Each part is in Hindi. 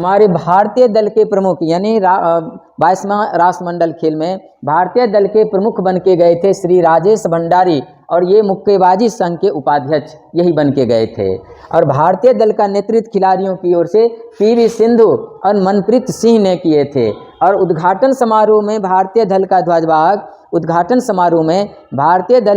हमारे भारतीय दल के प्रमुख यानी 22वां राष्ट्रमंडल खेल में भारतीय दल के प्रमुख बन के गए थे श्री राजेश भंडारी, और ये मुक्केबाजी संघ के उपाध्यक्ष यही बन के गए थे। और भारतीय दल का नेतृत्व खिलाड़ियों की ओर से पीवी सिंधु और मनप्रीत सिंह ने किए थे। और उद्घाटन समारोह में भारतीय दल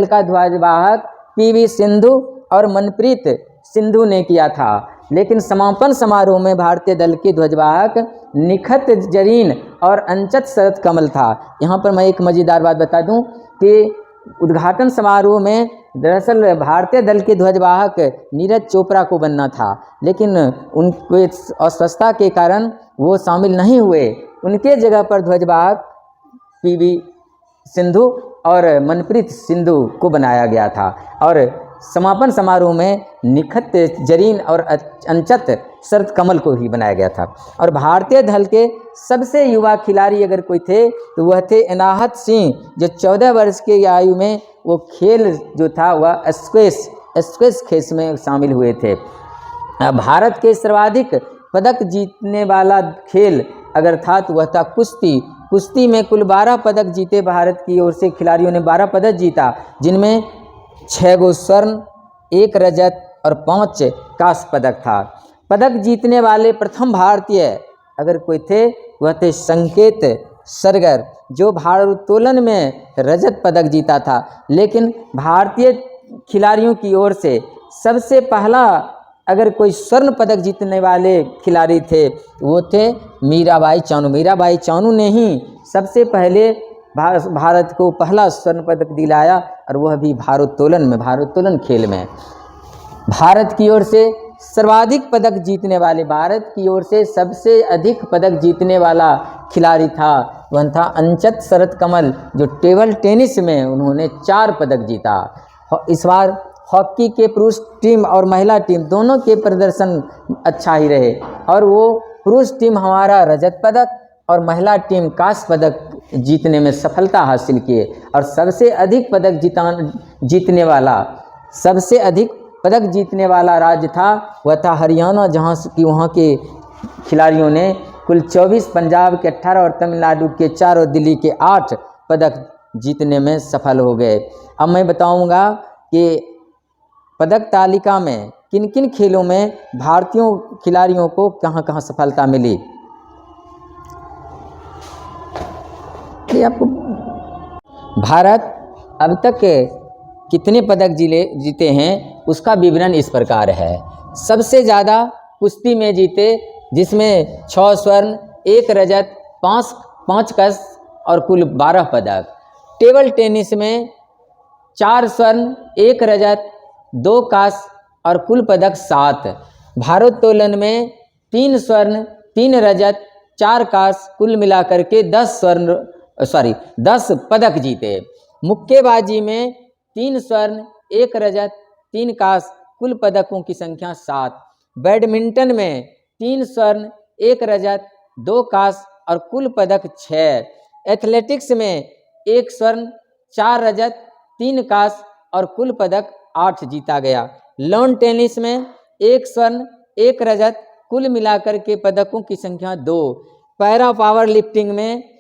का ध्वजवाहक पीवी सिंधु और मनप्रीत सिंधु ने किया था। लेकिन समापन समारोह में भारतीय दल के ध्वजवाहक निखत जरीन और अंचत शरत कमल था। यहाँ पर मैं एक मज़ेदार बात बता दूं कि उद्घाटन समारोह में दरअसल भारतीय दल के ध्वजवाहक नीरज चोपड़ा को बनना था, लेकिन उनके अस्वस्थता के कारण वो शामिल नहीं हुए। उनके जगह पर ध्वजवाहक पीवी सिंधु और मनप्रीत सिंधु को बनाया गया था। और समापन समारोह में निखत जरीन और अंचत शरत कमल को ही बनाया गया था। और भारतीय दल के सबसे युवा खिलाड़ी अगर कोई थे तो वह थे अनाहत सिंह, जो 14 वर्ष के आयु में वो खेल जो था वह स्क्वैश खेल में शामिल हुए थे। भारत के सर्वाधिक पदक जीतने वाला खेल अगर था तो वह था कुश्ती में कुल 12 पदक जीते। भारत की ओर से खिलाड़ियों ने 12 पदक जीता, जिनमें 6 गो स्वर्ण, 1 रजत और 5 कांस्य पदक था। पदक जीतने वाले प्रथम भारतीय अगर कोई थे वह थे संकेत सरगर, जो भारोत्तोलन में रजत पदक जीता था। लेकिन भारतीय खिलाड़ियों की ओर से सबसे पहला अगर कोई स्वर्ण पदक जीतने वाले खिलाड़ी थे वो थे मीराबाई चानू ने ही सबसे पहले भारत को पहला स्वर्ण पदक दिलाया, और वह भी भारोत्तोलन खेल में। भारत की ओर से सर्वाधिक पदक जीतने वाले, भारत की ओर से सबसे अधिक पदक जीतने वाला खिलाड़ी था वह था अंचत शरत कमल, जो टेबल टेनिस में उन्होंने 4 पदक जीता। इस बार हॉकी के पुरुष टीम और महिला टीम दोनों के प्रदर्शन अच्छा ही रहे, और वो पुरुष टीम हमारा रजत पदक और महिला टीम कांस्य पदक जीतने में सफलता हासिल किए। और सबसे अधिक पदक जीतने वाला राज्य था वह था हरियाणा, जहाँ की वहाँ के खिलाड़ियों ने कुल 24, पंजाब के 18 और तमिलनाडु के 4 और दिल्ली के 8 पदक जीतने में सफल हो गए। अब मैं बताऊंगा कि पदक तालिका में किन किन खेलों में भारतीय खिलाड़ियों को कहां कहां सफलता मिली। कि आपको भारत अब तक कितने पदक जीते हैं उसका विवरण इस प्रकार है। सबसे ज़्यादा कुश्ती में जीते, जिसमें 6 स्वर्ण, 1 रजत, 5 कांस्य और कुल 12 पदक। टेबल टेनिस में 4 स्वर्ण, 1 रजत, 2 कांस्य और कुल पदक 7। भारोत्तोलन में 3 स्वर्ण, 3 रजत, 4 कांस्य, कुल मिलाकर के 10 पदक जीते। मुक्केबाजी में 3 स्वर्ण, 1 रजत, 3 कांस्य, कुल पदकों की संख्या 7। बैडमिंटन में 3 स्वर्ण, 1 रजत, 2 कांस्य और कुल पदक 6। एथलेटिक्स में 1 स्वर्ण, 4 रजत, 3 कांस्य और कुल पदक 8 जीता गया। लॉन टेनिस में 1 स्वर्ण, 1 रजत, कुल मिलाकर के पदकों की संख्या 2। पैरा पावर लिफ्टिंग में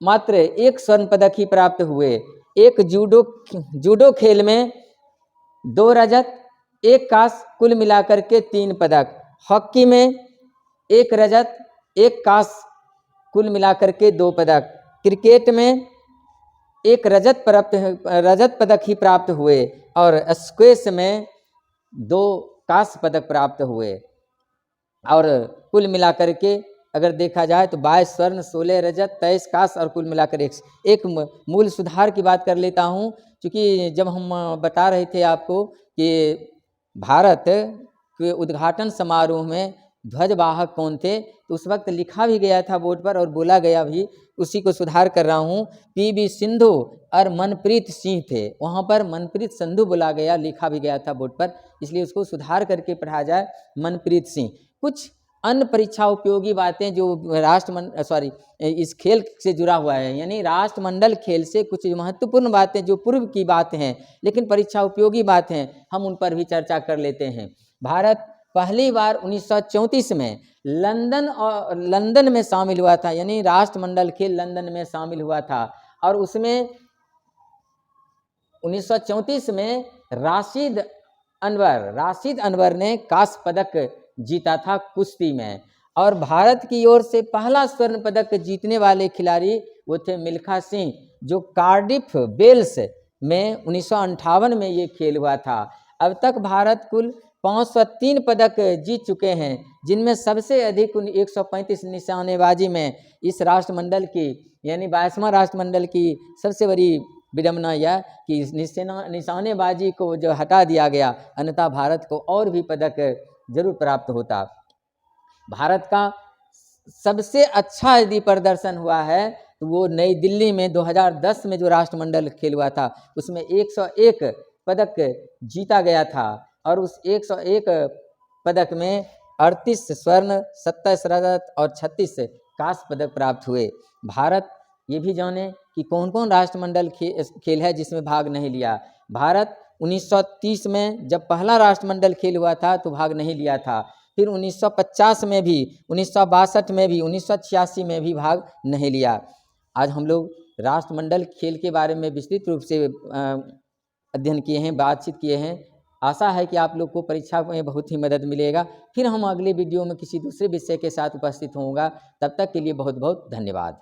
मात्र 1 स्वर्ण पदक ही प्राप्त हुए। एक जूडो खेल में 2 रजत, 1 कांस्य, कुल मिलाकर के 3 पदक। हॉकी में 1 रजत, 1 कांस्य, कुल मिलाकर के 2 पदक। क्रिकेट में 1 रजत पदक ही प्राप्त हुए, और स्क्वैश में 2 कांस्य पदक प्राप्त हुए। और कुल मिलाकर के अगर देखा जाए तो 22 स्वर्ण, 16 रजत, 23 कांस्य और कुल मिलाकर एक मूल सुधार की बात कर लेता हूँ, क्योंकि जब हम बता रहे थे आपको कि भारत के उद्घाटन समारोह में ध्वजवाहक कौन थे, तो उस वक्त लिखा भी गया था बोर्ड पर और बोला गया भी, उसी को सुधार कर रहा हूँ। पीवी सिंधु और मनप्रीत सिंह थे, वहाँ पर मनप्रीत सिंधु बोला गया, लिखा भी गया था बोर्ड पर, इसलिए उसको सुधार करके पढ़ा जाए मनप्रीत सिंह। कुछ अन्य परीक्षा उपयोगी बातें जो इस खेल से जुड़ा हुआ है, यानी राष्ट्रमंडल खेल से कुछ महत्वपूर्ण बातें जो पूर्व की बात हैं लेकिन परीक्षा उपयोगी बात हैं, हम उन पर भी चर्चा कर लेते हैं। भारत पहली बार 1934 में लंदन में शामिल हुआ था, यानी राष्ट्रमंडल खेल लंदन में शामिल हुआ था। और उसमें 1934 में राशिद अनवर ने कांस्य पदक जीता था कुश्ती में। और भारत की ओर से पहला स्वर्ण पदक जीतने वाले खिलाड़ी वो थे मिल्खा सिंह, जो कार्डिफ वेल्स में 1958 में ये खेल हुआ था। अब तक भारत कुल 503 पदक जीत चुके हैं, जिनमें सबसे अधिक 135 निशानेबाजी में इस राष्ट्रमंडल की, यानी 22वां राष्ट्रमंडल की सबसे बड़ी विडम्बना यह कि निशानेबाजी को जो हटा दिया गया, अन्यथा भारत को और भी पदक जरूर प्राप्त होता। भारत का सबसे अच्छा यदि प्रदर्शन हुआ है तो वो नई दिल्ली में 2010 में जो राष्ट्रमंडल खेल हुआ था, उसमें 101 पदक जीता गया था। और उस 101 पदक में 38 स्वर्ण, 27 रजत और 36 कांस्य पदक प्राप्त हुए। भारत ये भी जाने कि कौन कौन राष्ट्रमंडल खेल है जिसमें भाग नहीं लिया। भारत 1930 में जब पहला राष्ट्रमंडल खेल हुआ था तो भाग नहीं लिया था। फिर 1950 में भी, 1962 में भी, 1986 में भी भाग नहीं लिया। आज हम लोग राष्ट्रमंडल खेल के बारे में विस्तृत रूप से अध्ययन किए हैं, बातचीत किए हैं। आशा है कि आप लोग को परीक्षा में बहुत ही मदद मिलेगा। फिर हम अगले वीडियो में किसी दूसरे विषय के साथ उपस्थित होऊंगा। तब तक के लिए बहुत बहुत धन्यवाद।